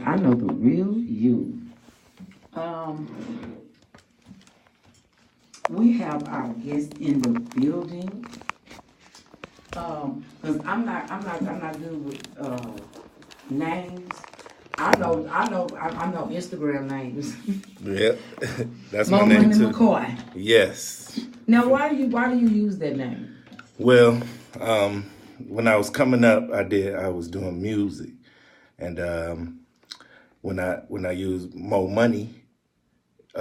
I know the real you. Um, we have our guest in the building. Cause I'm not good with names. I know Instagram names. Yep, that's my Mo name Money too. McCoy. Yes. Now, why do you use that name? Well, when I was coming up, I was doing music, and when I used Mo Money,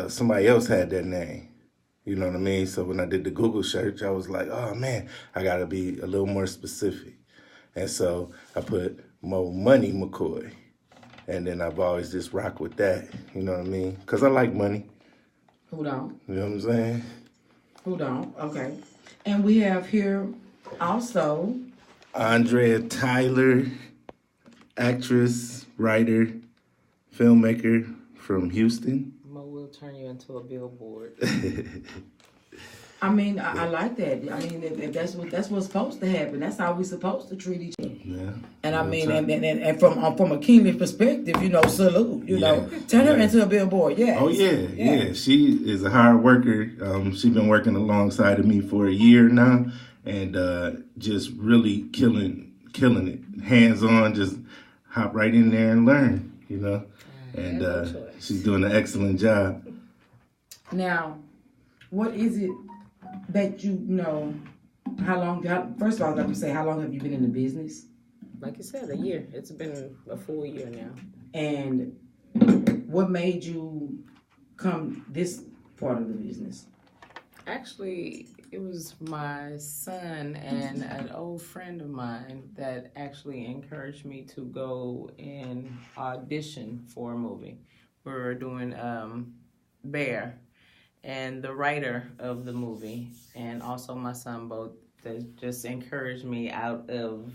somebody else had that name. You know what I mean? So when I did the Google search, I was like, oh man, I gotta be a little more specific, and so I put Mo Money McCoy, and then I've always just rocked with that. You know what I mean? Cause I like money. Who don't? You know what I'm saying? Who don't? Okay. And we have here also. Andrea Tyler, actress, writer, filmmaker from Houston. Mo will turn you into a billboard. I mean, I like that. I mean, if that's what's supposed to happen. That's how we're supposed to treat each other. Yeah. And I mean, and from a kingly perspective, salute. Turn her into a billboard. Yeah. Oh yeah. She is a hard worker. She's been working alongside of me for a year now, and just really killing it. Hands on, just hop right in there and learn. And she's doing an excellent job. Now, what is it that first of all, let me say, how long have you been in the business? Like you said, a year. It's been a full year now. And what made you come this part of the business? Actually, it was my son and an old friend of mine that actually encouraged me to go and audition for a movie. We were doing Bear, and the writer of the movie and also my son both just encouraged me out of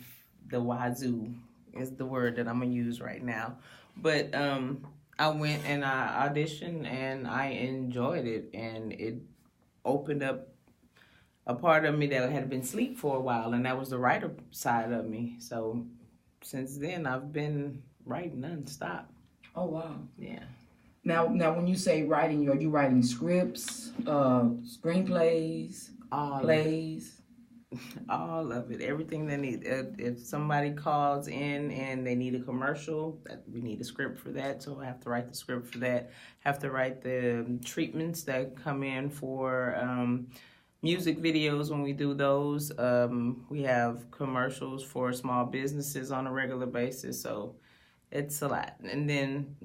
the wazoo is the word that I'm gonna use right now. But I went and I auditioned and I enjoyed it, and it opened up a part of me that had been asleep for a while, and that was the writer side of me. So since then I've been writing nonstop. Oh wow. Yeah. Now when you say writing, are you writing scripts, screenplays, plays? All of it, everything they need. If somebody calls in and they need a commercial, we need a script for that, so I have to write the script for that. Have to write the treatments that come in for music videos when we do those. We have commercials for small businesses on a regular basis, so it's a lot. And then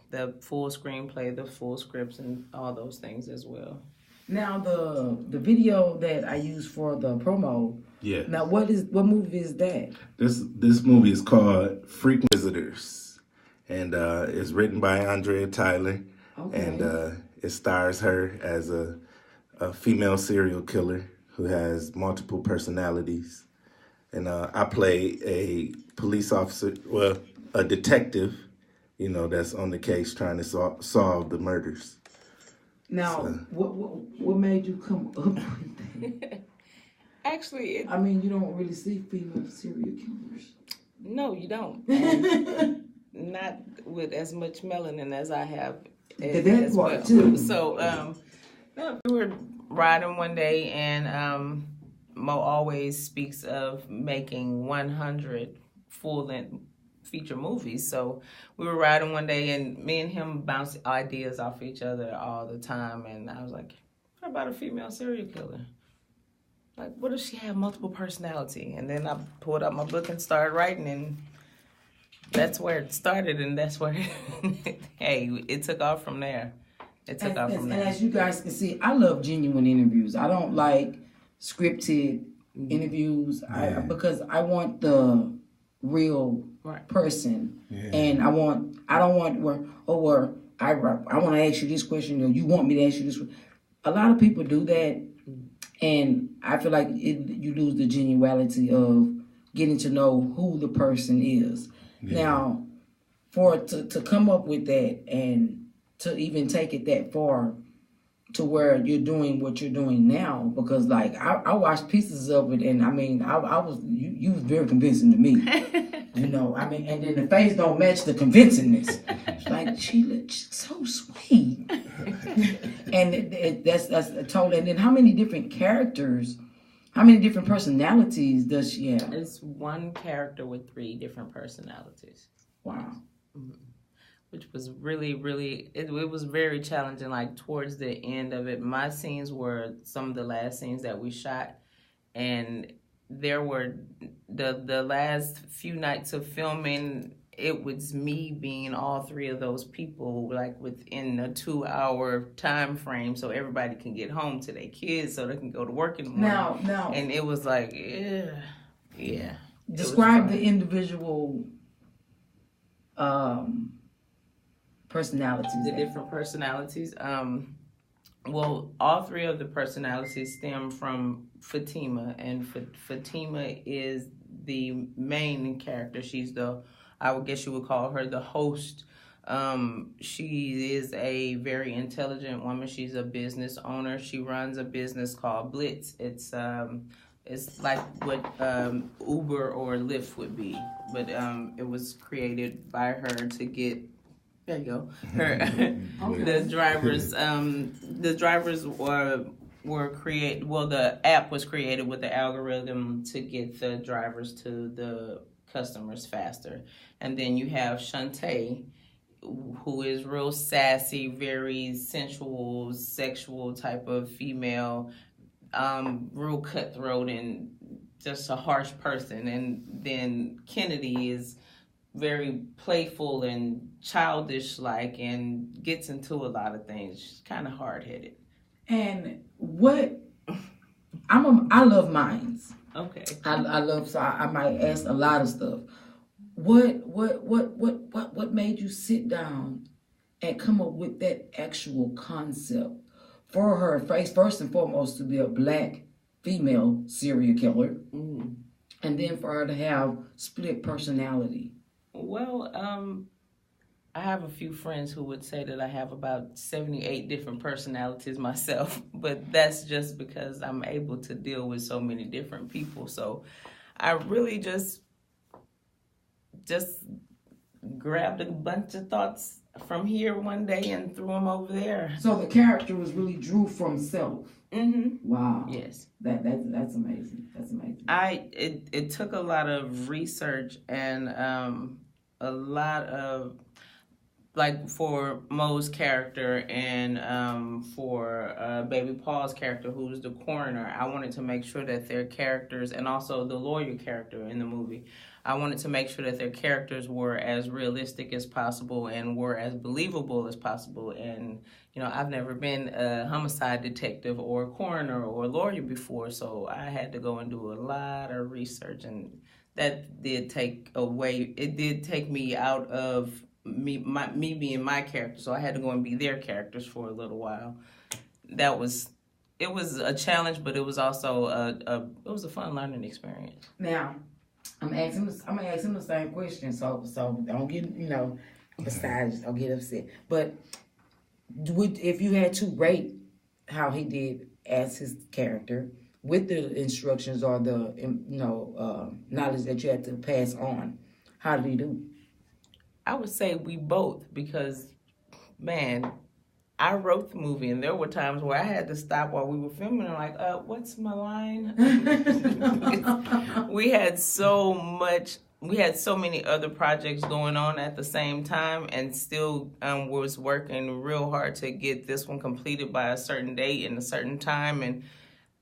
the full screenplay, the full scripts, and all those things as well. Now the video that I use for the promo. Yeah. Now what movie is that? This movie is called Frequent Visitors, and it's written by Andrea Tyler, Okay. and it stars her as a female serial killer who has multiple personalities, and I play a police officer, well, a detective, that's on the case trying to solve the murders. Now, what made you come up with that? Actually, I mean, you don't really see female serial killers. No, you don't. And not with as much melanin as I have. That part too. So, we were riding one day, and Mo always speaks of making 100 full-length feature movies. So we were riding one day, and me and him bounced ideas off each other all the time. And I was like, what about a female serial killer? Like, what if she had multiple personality? And then I pulled out my book and started writing, and that's where it started, and that's where, hey, it took off from there. And as you guys can see, I love genuine interviews. I don't like scripted interviews because I want the real person, and I don't want where I want to ask you this question, or you want me to ask you this question. A lot of people do that, and I feel like you lose the genuality of getting to know who the person is. Yeah. Now, to come up with that and to even take it that far, to where you're doing what you're doing now? Because like I watched pieces of it, and I mean I was you was very convincing to me. You know, I mean, and then the face don't match the convincingness. Like she looks so sweet, and that's totally. And then how many different characters? How many different personalities does she have? It's one character with 3 different personalities. Wow. Mm-hmm. Which was really, really, it was very challenging. Like towards the end of it, my scenes were some of the last scenes that we shot, and there were the last few nights of filming. It was me being all 3 of those people, like within a 2-hour time frame, so everybody can get home to their kids, so they can go to work in the morning. Now, and it was like, yeah. Describe the individual. Personalities. The different personalities. Well, all 3 of the personalities stem from Fatima, and Fatima is the main character. She's I would guess you would call her the host. She is a very intelligent woman. She's a business owner. She runs a business called Blitz. It's like what Uber or Lyft would be, but it was created by her to get. There you go. The drivers were created. Well, the app was created with the algorithm to get the drivers to the customers faster. And then you have Shantae, who is real sassy, very sensual, sexual type of female, real cutthroat and just a harsh person. And then Kennedy is very playful and childish like, and gets into a lot of things. She's kind of hard-headed. And what I love minds. Okay. I love, so I might ask a lot of stuff. What made you sit down and come up with that actual concept for her first and foremost to be a Black female serial killer, and then for her to have split personality? Well, I have a few friends who would say that I have about 78 different personalities myself, but that's just because I'm able to deal with so many different people. So I really just grabbed a bunch of thoughts from here one day and threw them over there. So the character was really drew from self. Mm-hmm. Wow. Yes. That's amazing. That's amazing. It took a lot of research and a lot of, like for Mo's character and for Baby Paul's character, who's the coroner, I wanted to make sure that their characters, and also the lawyer character in the movie, I wanted to make sure that their characters were as realistic as possible and were as believable as possible. And, you know, I've never been a homicide detective or a coroner or a lawyer before, so I had to go and do a lot of research, and that did take away, it did take me out of me being my character, so I had to go and be their characters for a little while. It was a challenge, but it was also it was a fun learning experience. Now, I'm gonna ask him the same question, so don't get besides don't get upset. But if you had to rate how he did as his character with the instructions or the knowledge that you had to pass on, how did he do? I would say we both, because, man, I wrote the movie, and there were times where I had to stop while we were filming and like, what's my line? We had so many other projects going on at the same time, and still was working real hard to get this one completed by a certain date and a certain time, and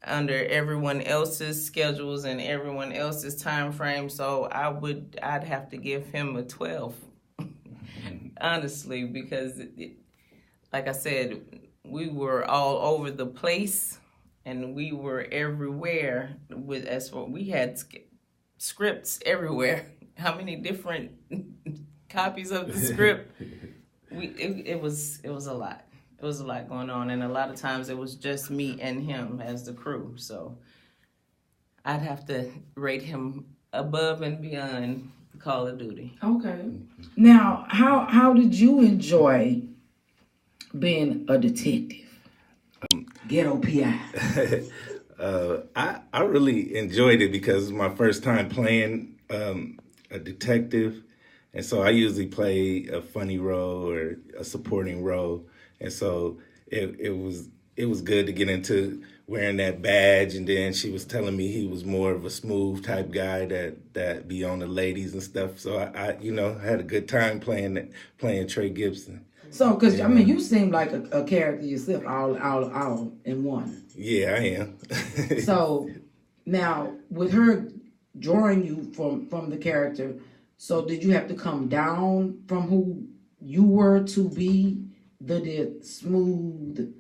under everyone else's schedules and everyone else's time frame. So I'd have to give him a 12. Honestly, because like I said, we were all over the place and we were everywhere. We had scripts everywhere. How many different copies of the script? It was a lot. It was a lot going on, and a lot of times it was just me and him as the crew. So I'd have to rate him above and beyond Call of Duty. Okay. Now, how did you enjoy being a detective? Ghetto PI? I really enjoyed it because it's my first time playing a detective, and so I usually play a funny role or a supporting role, and so it was good to get into wearing that badge. And then she was telling me he was more of a smooth type guy that be on the ladies and stuff. So I had a good time playing Trey Gibson. So, because I mean, you seem like a character yourself, all in one. Yeah, I am. So now, with her drawing you from the character, so did you have to come down from who you were to be the smooth,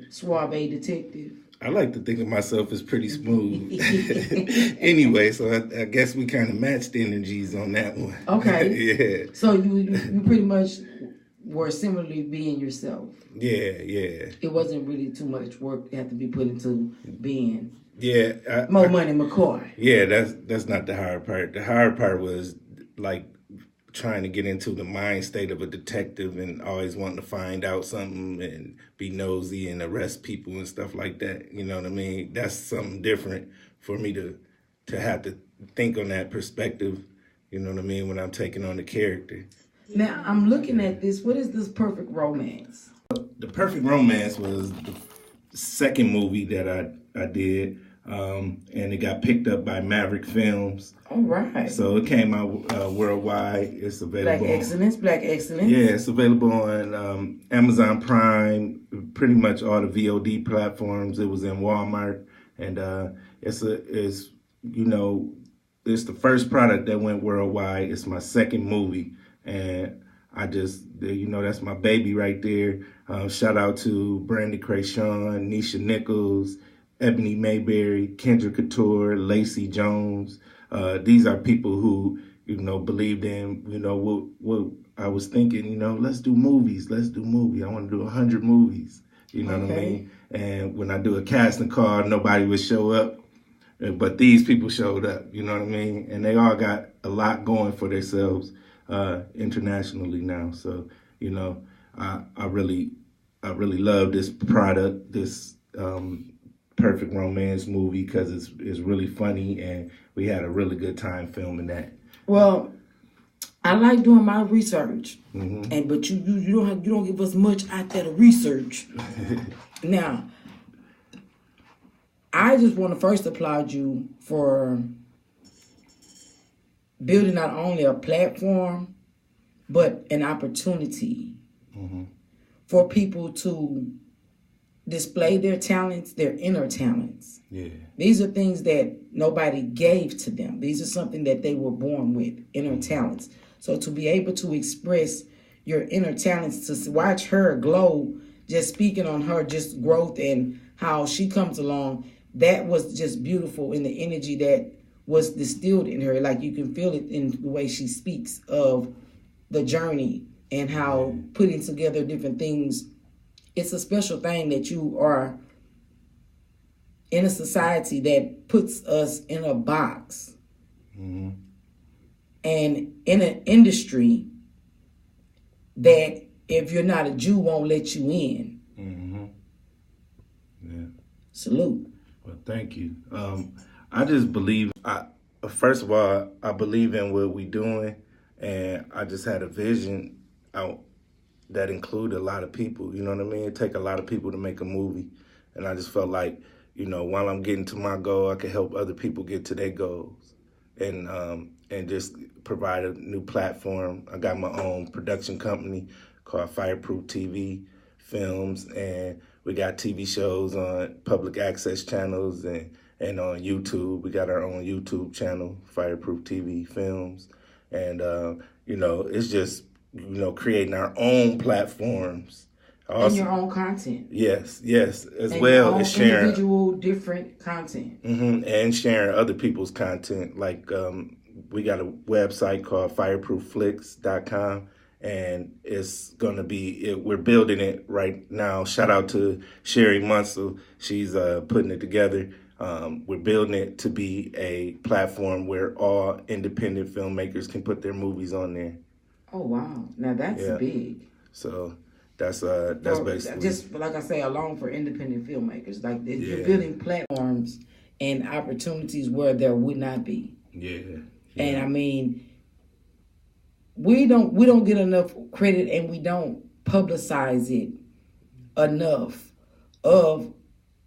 suave detective? I like to think of myself as pretty smooth. Anyway, so I guess we kind of matched energies on that one. Okay. Yeah. So you pretty much were similarly being yourself. Yeah. It wasn't really too much work that had to be put into being. Yeah. More money, McCoy. Yeah, that's not the hard part. The hard part was like trying to get into the mind state of a detective and always wanting to find out something and be nosy and arrest people and stuff like that. You know what I mean? That's something different for me to have to think on that perspective. You know what I mean? When I'm taking on the character. Now, I'm looking at this. What is this Perfect Romance? The Perfect Romance was the second movie that I did, and it got picked up by Maverick Films. All right. So it came out worldwide. It's available. Black Excellence. Yeah, it's available on Amazon Prime, pretty much all the VOD platforms. It was in Walmart, and it's the first product that went worldwide. It's my second movie. And I just, that's my baby right there. Shout out to Brandy Crayshawn, Nisha Nichols, Ebony Mayberry, Kendra Couture, Lacey Jones. These are people who, believed in, what I was thinking, let's do movies. I want to do 100 movies. You know what I mean? And when I do a casting call, nobody would show up. But these people showed up, you know what I mean? And they all got a lot going for themselves. Internationally now, so I really love this product, this Perfect Romance movie, because it's really funny and we had a really good time filming that. Well, I like doing my research, but you don't give us much out there to research. Now, I just want to first applaud you for building not only a platform, but an opportunity for people to display their talents, their inner talents. Yeah. These are things that nobody gave to them. These are something that they were born with, inner talents. So to be able to express your inner talents, to watch her glow, just speaking on her just growth and how she comes along, that was just beautiful in the energy that was distilled in her. Like you can feel it in the way she speaks of the journey and how putting together different things. It's a special thing that you are in a society that puts us in a box and in an industry that if you're not a Jew won't let you in. Yeah. Salute. Well, thank you. I just believe, first of all, I believe in what we're doing, and I just had a vision out that included a lot of people, you know what I mean? It take a lot of people to make a movie, and I just felt like, while I'm getting to my goal, I could help other people get to their goals, and just provide a new platform. I got my own production company called Fireproof TV Films, and we got TV shows on public access channels and on YouTube. We got our own YouTube channel, Fireproof TV Films. And, it's just, creating our own platforms. Also, and your own content. Yes, as well as sharing. Individual, different content. And sharing other people's content. Like, we got a website called fireproofflix.com. And it's going to be, we're building it right now. Shout out to Sherry Munsell. She's putting it together. We're building it to be a platform where all independent filmmakers can put their movies on there. Oh, wow. Now that's big. So, That's basically just like I say, along for independent filmmakers. Like you're building platforms and opportunities where there would not be. Yeah. And I mean, we don't get enough credit, and we don't publicize it enough of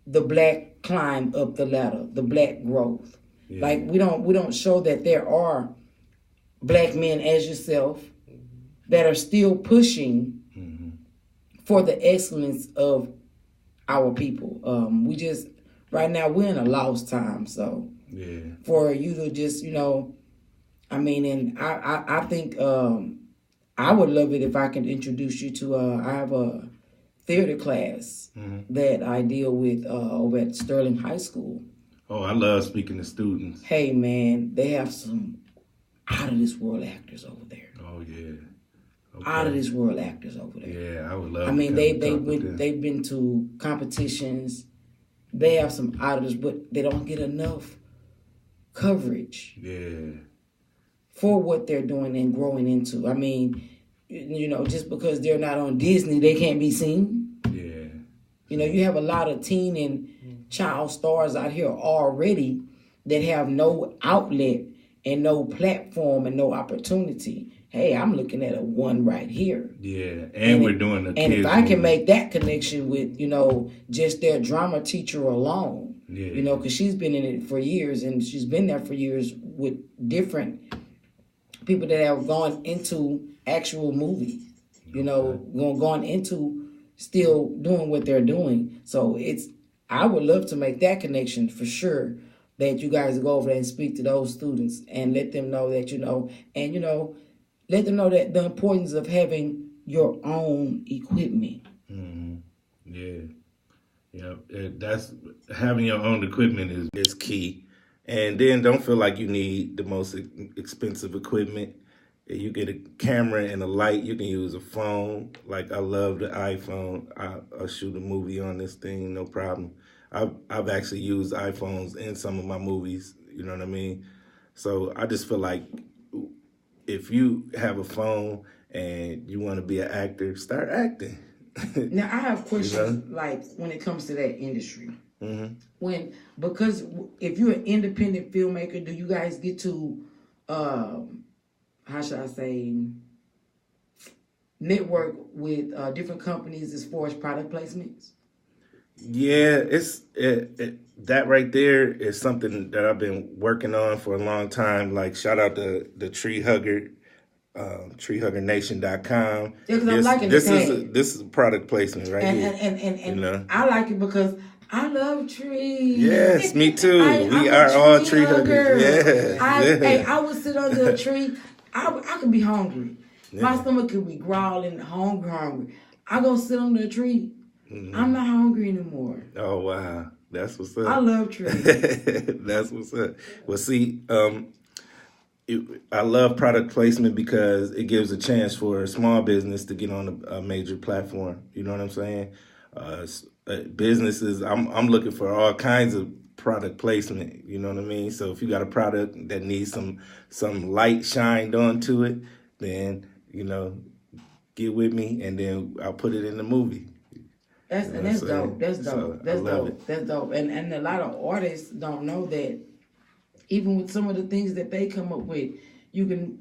the Black climb up the ladder, the Black growth. Yeah. Like we don't show that there are Black men as yourself that are still pushing for the excellence of our people. We just right now we're in a lost time. So for you to just I mean, and I think I would love it if I can introduce you to I have a theater class that I deal with over at Sterling High School. Oh, I love speaking to students. Hey man, they have some out of this world actors over there. Oh yeah. Okay. Out of this world actors over there. Yeah, I would love. I mean, they've been to competitions. They have some out of this, but they don't get enough coverage. Yeah. For what they're doing and growing into. I mean, just because they're not on Disney, they can't be seen. Yeah. You have a lot of teen and child stars out here already that have no outlet and no platform and no opportunity. Hey, I'm looking at a one right here. Yeah, and we're doing the and if I can make that connection with, just their drama teacher alone, because she's been in it for years, and she's been there for years with different people that have gone into actual movies, gone into still doing what they're doing. So I would love to make that connection for sure, that you guys go over there and speak to those students and let them know that, let them know that the importance of having your own equipment. Mm-hmm. Yeah. That's having your own equipment is key. And then don't feel like you need the most expensive equipment. You get a camera and a light. You can use a phone. Like I love the iPhone. I'll shoot a movie on this thing, no problem. I've actually used iPhones in some of my movies. You know what I mean? So I just feel like if you have a phone and you want to be an actor, start acting. Now I have questions like when it comes to that industry. Mm-hmm. Because if you're an independent filmmaker, do you guys get to, how should I say, network with different companies as far as product placements? Yeah, that right there is something that I've been working on for a long time. Like shout out to the Tree Hugger. treehuggernation.com. Yeah, because I'm liking this. This is a product placement right here. And I like it because I love trees. Yes, me too. We are all tree huggers. Yeah. Hey, I would sit under a tree. I could be hungry. Yeah. My stomach could be growling, hungry. I go sit under a tree. Mm-hmm. I'm not hungry anymore. Oh wow, that's what's up. I love trees. That's what's up. Well, see, I love product placement because it gives a chance for a small business to get on a major platform. You know what I'm saying? Businesses, I'm looking for all kinds of product placement. You know what I mean? So if you got a product that needs some light shined onto it, then get with me, and then I'll put it in the movie. That's dope. That's dope. That's dope. That's dope. And a lot of artists don't know that. Even with some of the things that they come up with, you can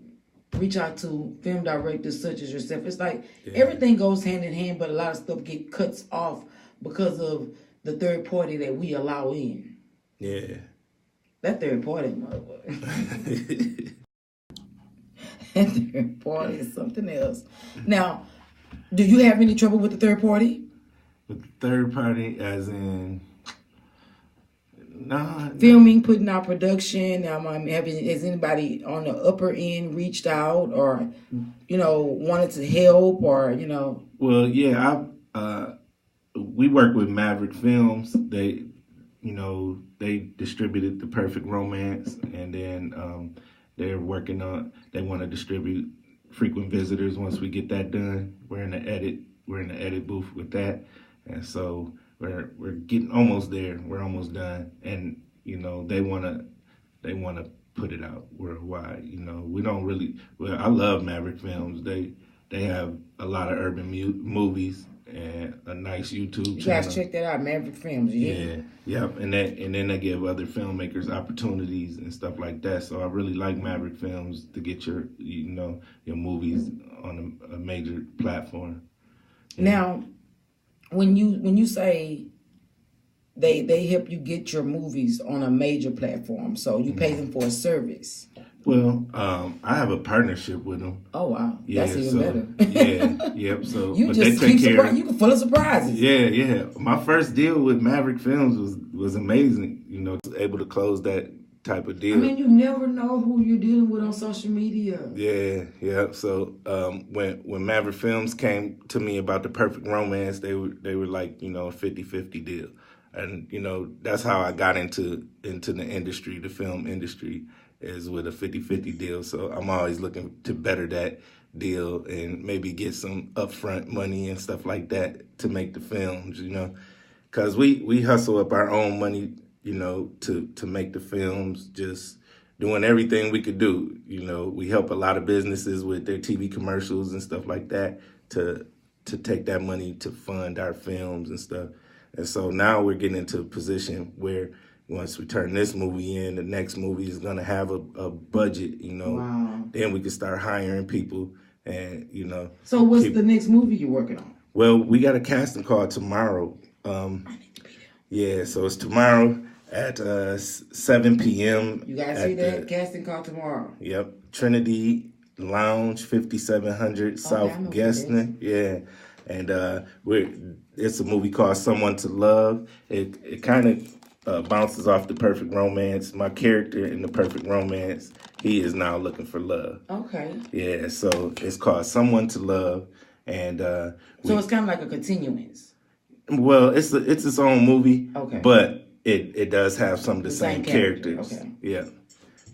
reach out to film directors such as yourself. It's like everything goes hand in hand, but a lot of stuff get cuts off because of the third party that we allow in. Yeah. That third party, motherfucker. That third party is something else. Now, do you have any trouble with the third party? With the third party, as in... No. Filming, putting out production. Has anybody on the upper end reached out or, wanted to help or, Well, yeah, we work with Maverick Films. They distributed The Perfect Romance, and then they want to distribute Frequent Visitors. Once we get that done, we're in the edit booth with that, and so. We're getting almost there. We're almost done, and they wanna put it out worldwide. We don't really. Well, I love Maverick Films. They have a lot of urban movies and a nice YouTube channel. You guys check that out, Maverick Films. Yeah, yep. And then they give other filmmakers opportunities and stuff like that. So I really like Maverick Films to get your movies on a major platform. Yeah. Now, when you say they help you get your movies on a major platform, so you pay them for a service. Well, I have a partnership with them. Oh wow, yeah, that's even better. Yeah, yep. So you but just they take keep care. You can full of surprises. Yeah. My first deal with Maverick Films was amazing. Able to close that type of deal. I mean, you never know who you're dealing with on social media. Yeah. So when Maverick Films came to me about The Perfect Romance, they were like, a 50-50 deal. And, that's how I got into the industry, the film industry, is with a 50-50 deal. So I'm always looking to better that deal and maybe get some upfront money and stuff like that to make the films, because we hustle up our own money, to make the films, just doing everything we could do. We help a lot of businesses with their TV commercials and stuff like that to take that money to fund our films and stuff. And so now we're getting into a position where once we turn this movie in, the next movie is going to have a budget, Wow. Then we can start hiring people and, So what's the next movie you're working on? Well, we got a casting call tomorrow. Yeah, so it's tomorrow at 7 p.m. You guys see that? Casting call tomorrow. Yep. Trinity Lounge, 5700 South Gessner. Yeah. And it's a movie called Someone to Love. It kind of bounces off The Perfect Romance. My character in The Perfect Romance, he is now looking for love. Okay. Yeah, so it's called Someone to Love. And so it's kind of like a continuance. Well, it's its own movie. Okay. But it does have some of the same characters. Okay. Yeah,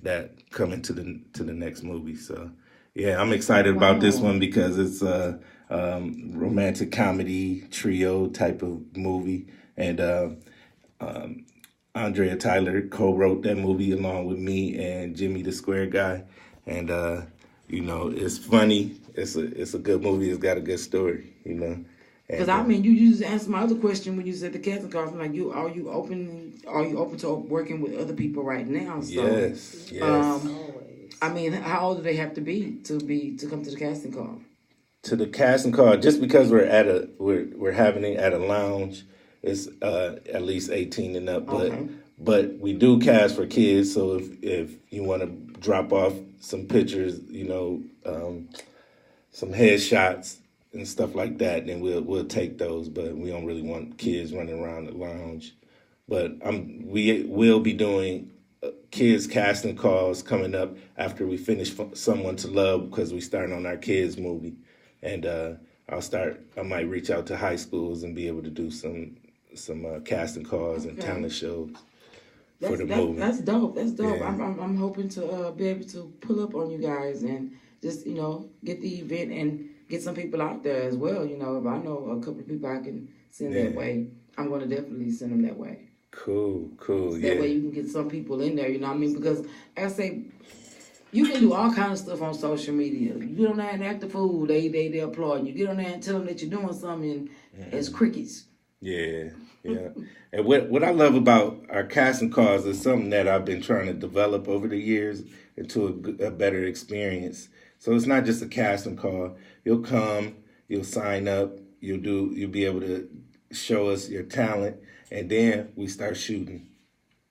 that come into the next movie. So yeah, I'm excited about this one because it's a romantic comedy trio type of movie, and Andrea Tyler co-wrote that movie along with me and Jimmy the Square Guy, and it's funny. It's a good movie. It's got a good story. Because you just answered my other question when you said the casting call. I'm like, are you open to working with other people right now? So, yes. How old do they have to be to come to the casting call? To the casting call, just because we're having it at a lounge, it's at least 18 and up. But we do cast for kids. So if you want to drop off some pictures, some headshots and stuff like that, then we'll take those. But we don't really want kids running around the lounge. But we will be doing kids casting calls coming up after we finish Someone to Love, because we starting on our kids movie, and I might reach out to high schools and be able to do some casting calls and talent shows for the movie. That's dope. Yeah. I'm hoping to be able to pull up on you guys and just get the event and get some people out there as well. If I know a couple of people I can send that way, I'm going to definitely send them that way. Cool. So that way you can get some people in there, because like I say, you can do all kinds of stuff on social media. You get on there and act the fool, they applaud you. Get on there and tell them that you're doing something, and it's crickets. Yeah. And what I love about our casting calls is something that I've been trying to develop over the years into a better experience. So it's not just a casting call. You'll come, you'll sign up, you'll be able to show us your talent, and then we start shooting.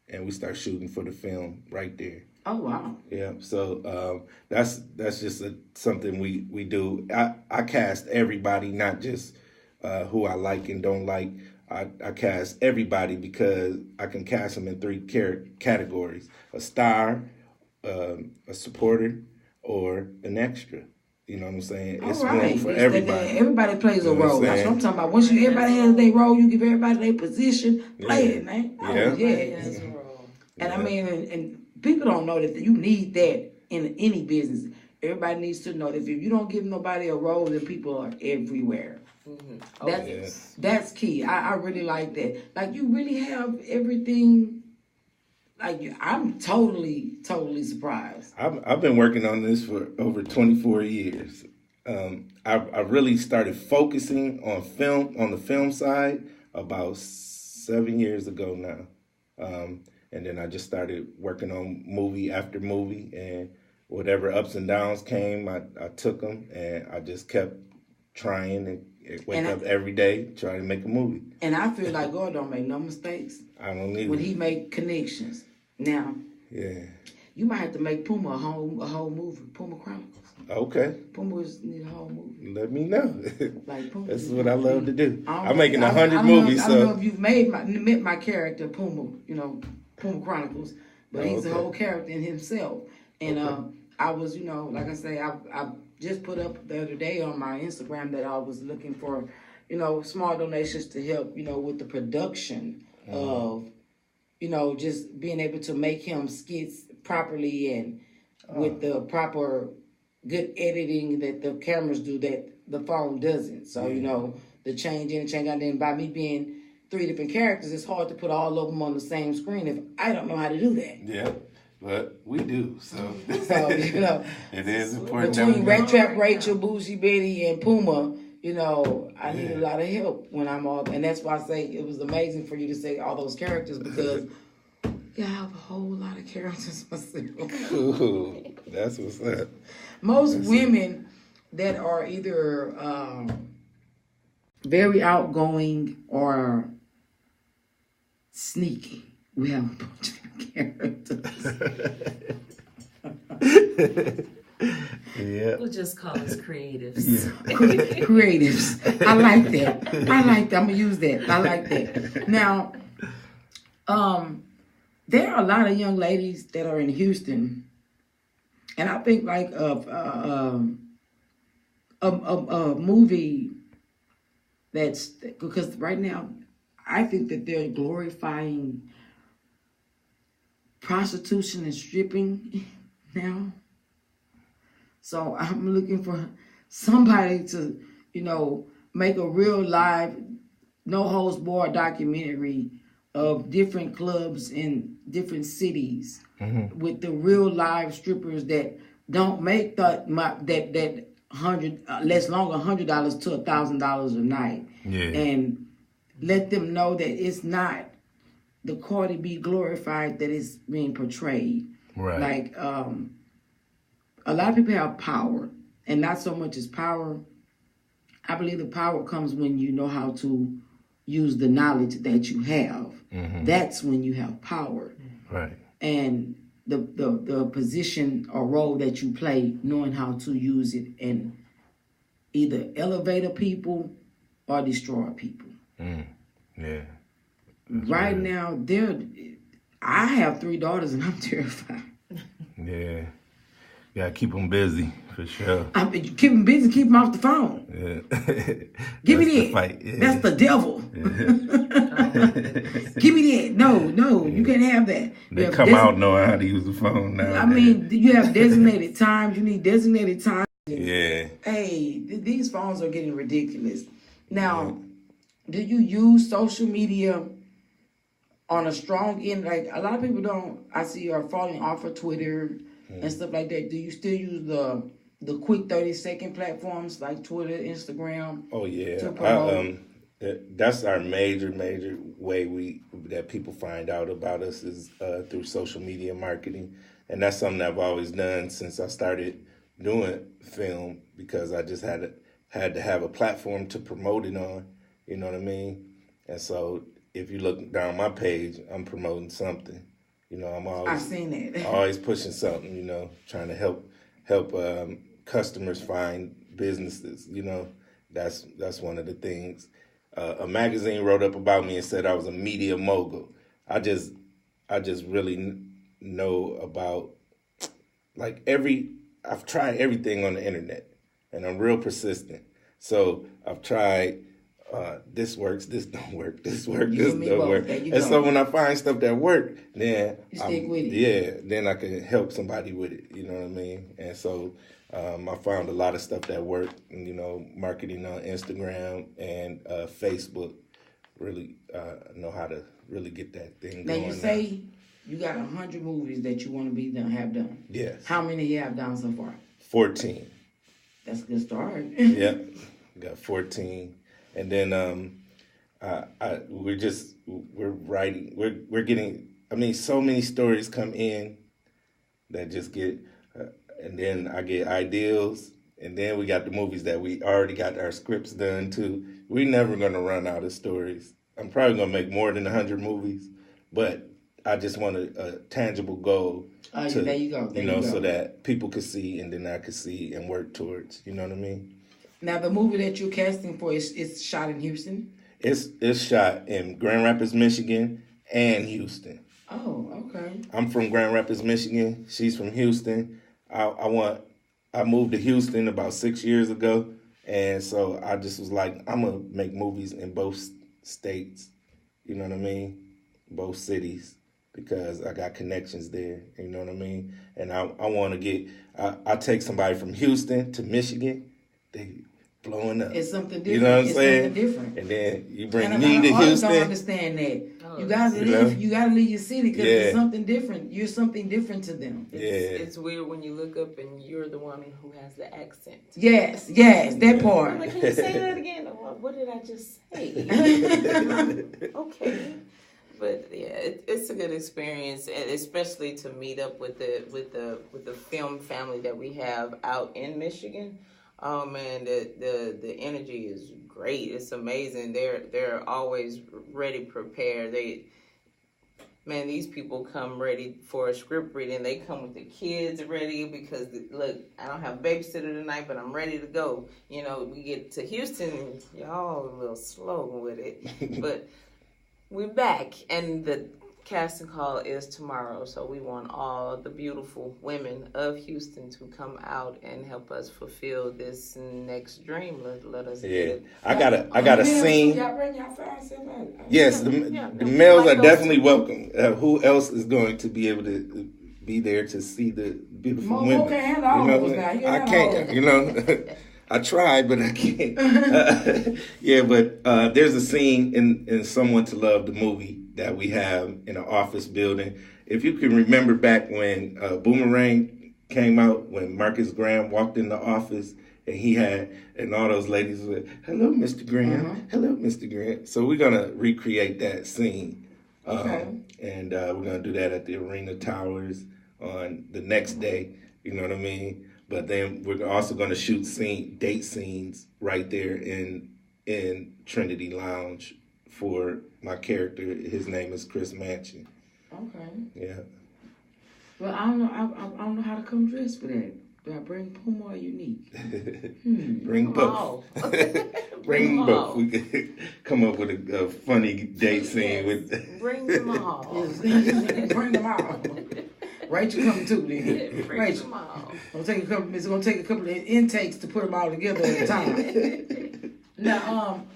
And we start shooting for the film right there. Oh, wow. Yeah, so that's just something we do. I cast everybody, not just who I like and don't like. I cast everybody because I can cast them in 3 categories: a star, a supporter, or an extra. You know what I'm saying? It's room for everybody. Everybody plays a role. That's what I'm talking about. Once everybody has their role, you give everybody their position. Play it, man. Yeah. And and people don't know that you need that in any business. Everybody needs to know that if you don't give nobody a role, then people are everywhere. Mm-hmm. That's key. I really like that. Like, you really have everything. Like, I'm totally surprised. I've been working on this for over 24 years. I really started focusing on the film side about 7 years ago now. And then I just started working on movie after movie, and whatever ups and downs came, I took them, and I just kept trying and wake up every day trying to make a movie. And I feel like God don't make no mistakes. I don't need when He make connections. Now, you might have to make Puma a whole movie, Puma Chronicles. Okay. Pumas need a whole movie. Let me know. Like Puma. That's what I love to do. I'm making 100 movies. I don't know if you've met my character Puma, Puma Chronicles, but he's a whole character in himself. And I was, like I say, I just put up the other day on my Instagram that I was looking for, small donations to help, with the production of, just being able to make him skits properly and with the proper good editing that the cameras do that the phone doesn't. So, the change in and change out. Then by me being 3 different characters, it's hard to put all of them on the same screen if I don't know how to do that. Yeah, but we do. So it is important. Between Rat Trap, Rachel, Bougie, Betty, and Puma, I need a lot of help when I'm all, and that's why I say it was amazing for you to say all those characters because I have a whole lot of characters myself. Ooh, that's what's up. Most women that are either very outgoing or sneaky, we have a bunch of characters. Yeah. We'll just call us creatives. Yeah. Creatives. I like that. I'm gonna use that. I like that. Now, there are a lot of young ladies that are in Houston, and I think like a movie that's because right now I think that they're glorifying prostitution and stripping now. So I'm looking for somebody to, make a real live, no holds barred documentary of different clubs in different cities with the real live strippers that don't make less long $100 to $1,000 a night, and let them know that it's not the Cardi B glorified that is being portrayed. Right. Like a lot of people have power, and not so much as power. I believe the power comes when you know how to use the knowledge that you have. That's when you have power. Right. And the position or role that you play, knowing how to use it and either elevate a people or destroy people. Yeah. Right now, I have 3 daughters and I'm terrified. Yeah. Gotta keep them busy, for sure. Keep them busy, keep them off the phone. Yeah. Give me that. Fight. Yeah. That's the devil. Yeah. Give me that. No, you can't have that. They come out knowing how to use the phone now. I mean, you have designated times. You need designated times. Yeah. Hey, these phones are getting ridiculous. Now, do you use social media on a strong end? Like, a lot of people don't, I see, are falling off of Twitter and stuff like that. Do you still use the quick 30-second platforms like Twitter, Instagram? Oh yeah, that's our major way that people find out about us is through social media marketing, and that's something I've always done since I started doing film because I just had to have a platform to promote it on. You know what I mean? And so if you look down my page, I'm promoting something. I'm always I've seen that. always pushing something, trying to help customers find businesses. That's one of the things. A magazine wrote up about me and said I was a media mogul. I just really know about I've tried everything on the internet, and I'm real persistent. So I've tried. This works, this don't work, this works, this don't work. And so when I find stuff that work, then you stick with it. Yeah, then I can help somebody with it. You know what I mean? And so I found a lot of stuff that worked. Marketing on Instagram and Facebook. Really know how to really get that thing going. Now you say you got 100 movies that you want to have done. Yes. How many you have done so far? 14. That's a good start. Yep, got 14, and then we're writing. We're getting. I mean, so many stories come in that just get, and then I get ideals, and then we got the movies that we already got our scripts done too. We're never gonna run out of stories. I'm probably gonna make more than 100 movies, but I just want a tangible goal. There you go. So that people could see, and then I could see and work towards. You know what I mean? Now, the movie that you're casting for is shot in Houston. It's shot in Grand Rapids, Michigan, and Houston. Oh, okay. I'm from Grand Rapids, Michigan. She's from Houston. I moved to Houston about 6 years ago, and so I just was like, I'm gonna make movies in both states. You know what I mean? Both cities. Because I got connections there, you know what I mean? And I want to get, I take somebody from Houston to Michigan, they blowing up. It's something different. You know what I'm saying? Something different. And then you bring me to Houston. I don't understand that. You gotta leave your city because it's something different. You're something different to them. It's weird when you look up and you're the one who has the accent. Yes, that part. I'm like, can you say that again? What did I just say? Okay. But yeah, it's a good experience, and especially to meet up with the film family that we have out in Michigan. Oh man, the energy is great. It's amazing. They're always ready, prepared. These people come ready for a script reading. They come with the kids ready because look, I don't have a babysitter tonight, but I'm ready to go. You know, we get to Houston, y'all a little slow with it, but. We're back, and the casting call is tomorrow, so we want all the beautiful women of Houston to come out and help us fulfill this next dream. Let us get it. I got a scene. Y'all bring y'all fans in. Yes, the males are definitely welcome. Who else is going to be able to be there to see the beautiful women? I can't. You know. I tried, but I can't. But there's a scene in Someone to Love, the movie, that we have in an office building. If you can remember back when Boomerang came out, when Marcus Graham walked in the office, and all those ladies were, hello, Mr. Graham. Hello, Mr. Graham. So we're going to recreate that scene. And we're going to do that at the Arena Towers on the next day. You know what I mean? But then we're also going to shoot date scenes right there in Trinity Lounge for my character. His name is Chris Manchin. Okay. Yeah. Well, I don't know how to come dressed for that. Do I bring Puma or Unique? Bring both. Bring both. We could come up with a funny date scene with. Bring them all. Bring them all. Rachel coming too, then. Rachel. It's gonna take a couple of intakes to put them all together at a time. Now,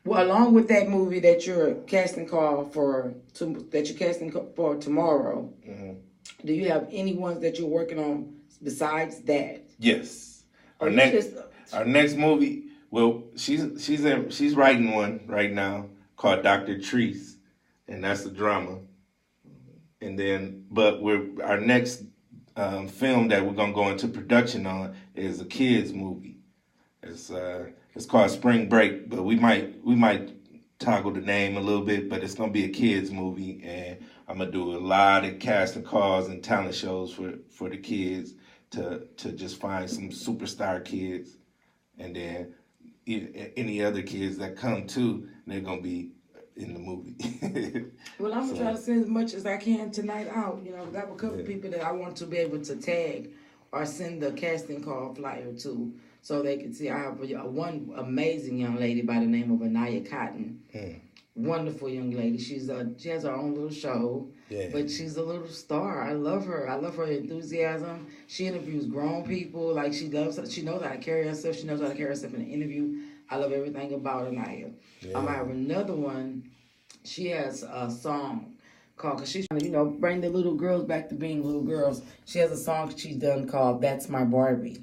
along with that movie that you're casting for tomorrow, do you have any ones that you're working on besides that? Yes. Our next movie. Well, she's writing one right now called Dr. Treese, and that's a drama. And then, but our next film that we're gonna go into production on is a kids movie. It's called Spring Break, but we might toggle the name a little bit, but it's gonna be a kids movie, and I'm gonna do a lot of casting calls and talent shows for the kids to just find some superstar kids, and then any other kids that come too, they're gonna be in the movie. Well, I'm gonna try to send as much as I can tonight out. You know, I have a couple of people that I want to be able to tag or send the casting call flyer to, so they can see. I have one amazing young lady by the name of Anaya Cotton. Wonderful young lady. She has her own little show, but she's a little star. I love her. I love her enthusiasm. She interviews grown people. Like she knows how to carry herself. She knows how to carry herself in an interview. I love everything about Anaya. I have another one. She has a song called, because she's trying to, bring the little girls back to being little girls. She has a song she's done called That's My Barbie.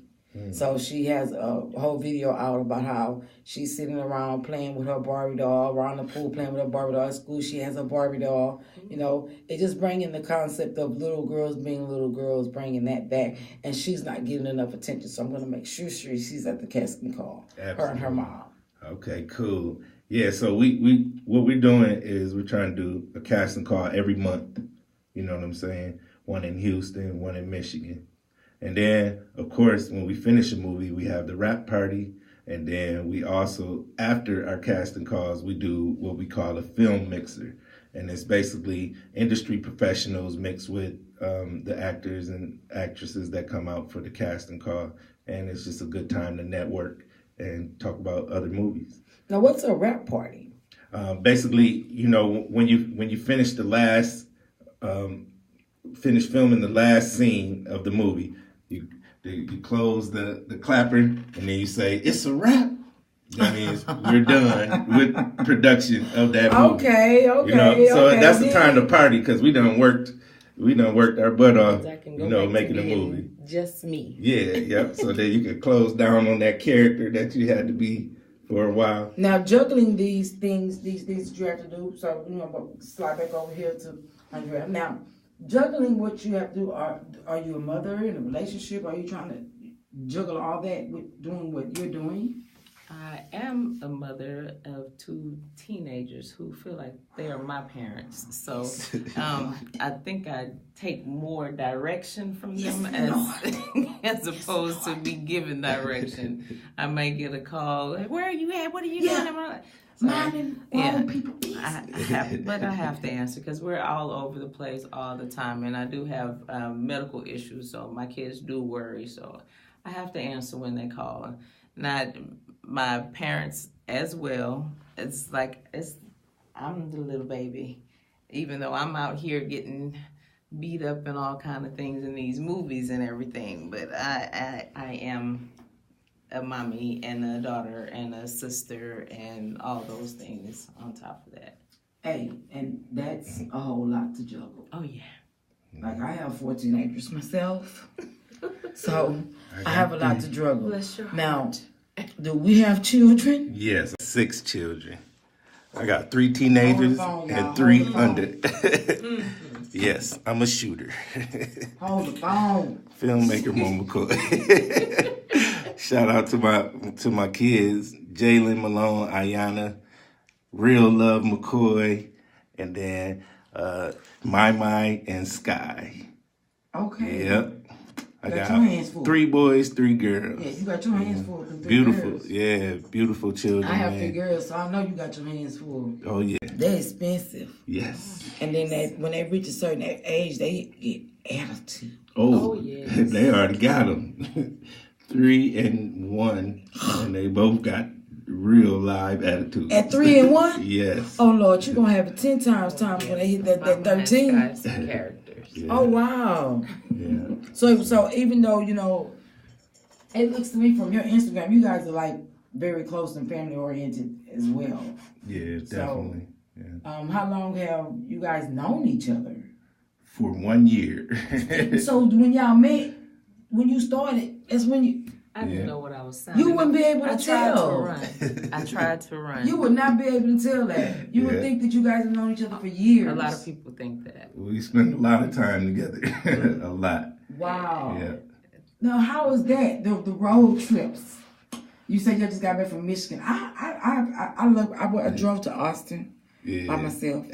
So she has a whole video out about how she's sitting around playing with her Barbie doll, around the pool playing with her Barbie doll. At school, she has a Barbie doll. You know, it just bringing the concept of little girls being little girls, bringing that back. And she's not getting enough attention, so I'm going to make sure she's at the casting call. Absolutely. Her and her mom. Okay, cool. Yeah, so we what we're doing is we're trying to do a casting call every month. You know what I'm saying? One in Houston, one in Michigan. And then, of course, when we finish a movie, we have the wrap party. And then we also, after our casting calls, we do what we call a film mixer. And it's basically industry professionals mixed with the actors and actresses that come out for the casting call. And it's just a good time to network and talk about other movies. Now, what's a wrap party? Basically, you know, when you finish the last, finish filming the last scene of the movie, you close the clapper and then you say, "It's a wrap." That means we're done with production of that movie. Okay. You know, so that's the time to party because we done worked our butt off, making a movie. Just me. Yeah, yep. So then you can close down on that character that you had to be for a while. Now, juggling these things that you have to do, so, I'm going to slide back over here to Andrea. Now, juggling what you have to do, are you a mother in a relationship? Are you trying to juggle all that with doing what you're doing? I am a mother of 2 teenagers who feel like they are my parents. So I think I take more direction from them as opposed to be given direction. I may get a call, like, "Where are you at? What are you doing?" But I have to answer because we're all over the place all the time. And I do have medical issues, so my kids do worry. So I have to answer when they call. Not my parents as well. It's like I'm the little baby, even though I'm out here getting beat up and all kind of things in these movies and everything. But I am a mommy and a daughter and a sister and all those things on top of that. Hey, and that's a whole lot to juggle. Oh yeah. Like I have 4 teenagers myself, so I have a lot to juggle. Bless your heart. Now, do we have children? Yes, 6 children. I got 3 teenagers and 3 under. Yes, I'm a shooter. Hold the phone. Filmmaker Mama McCoy. Shout out to my kids, Jalen, Malone, Ayana, Real Love McCoy, and then My and Sky. Okay. Yep. I got your hands full. 3 boys, 3 girls. Yeah, you got your hands full with them 3 beautiful girls. Yeah, beautiful children. I have 3 girls, so I know you got your hands full. Oh yeah. They're expensive. Yes. And then when they reach a certain age, they get attitude. Oh yes. They already got them. 3 and 1, and they both got real live attitude. At 3 and 1? Yes. Oh Lord, you're gonna have it 10 times when they hit that 13. Characters. Yeah. Oh wow. Yeah. So even though it looks to me from your Instagram, you guys are like very close and family oriented as well. Yeah, definitely. So, how long have you guys known each other? For 1 year. So when y'all met, when you started, that's when you. I didn't know what I was saying. You wouldn't be able to tell. I tried to run. You would not be able to tell that. You would think that you guys have known each other for years. A lot of people think that. We spend a lot of time together. A lot. Wow. Yeah. Now, how is that? The road trips. You said you just got back from Michigan. I drove to Austin by myself.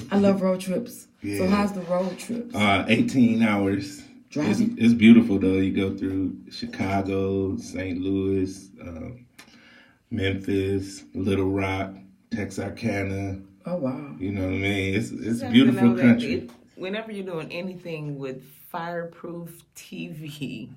I love road trips. Yeah. So how's the road trips? 18 hours. Driving? It's beautiful though. You go through Chicago, St. Louis, Memphis, Little Rock, Texarkana. Oh wow! You know what I mean? It's a beautiful country. Whenever you're doing anything with fireproof TV,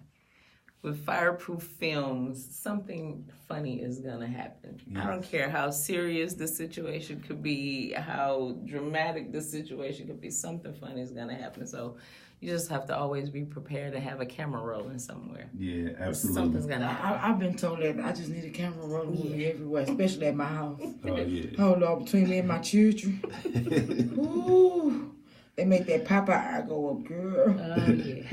with fireproof films, something funny is gonna happen. Yes. I don't care how serious the situation could be, how dramatic the situation could be. Something funny is gonna happen. So. You just have to always be prepared to have a camera rolling somewhere. Yeah, absolutely. Something's gonna happen. I've been told that I just need a camera rolling with me everywhere, especially at my house. Oh yeah. Oh Lord, between me and my children, ooh, they make that Papa eye go up, girl. Oh yeah.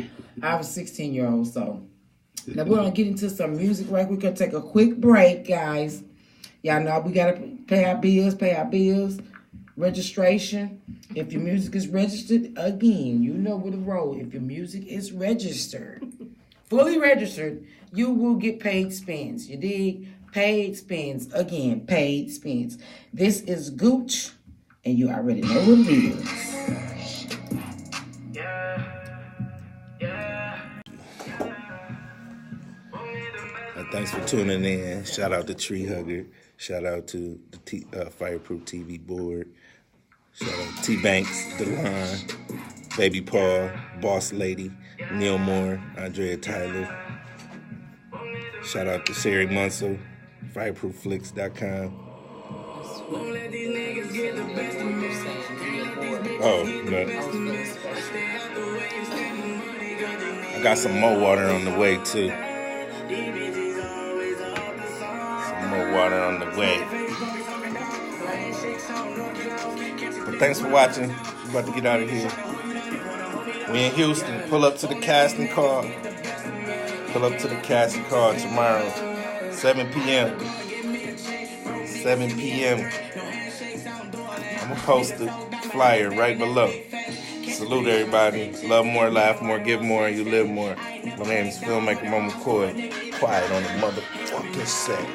I have a 16-year-old, so Now we're gonna get into some music right quick. We're gonna take a quick break, guys. Y'all know we gotta pay our bills, registration. If your music is registered, again, you know where to roll. If your music is registered, fully registered, you will get paid spins. You dig? Paid spins. Again, paid spins. This is Gooch, and you already know what it is. Thanks for tuning in. Shout out to Tree Hugger. Shout out to the Fireproof TV board. Shout out to T-Banks, DeLon, Baby Paul, Boss Lady, Neil Moore, Andrea Tyler. Shout out to Sherry Munsell, FireproofFlix.com. Oh, no. I got some more water on the way, too. More water on the way. But thanks for watching. We're about to get out of here. We in Houston. Pull up to the casting call. Pull up to the casting call tomorrow, 7 p.m. 7 p.m. I'm gonna post the flyer right below. Salute everybody. Love more, laugh more, give more, you live more. My name is filmmaker McCoy. Quiet on the motherfucking set.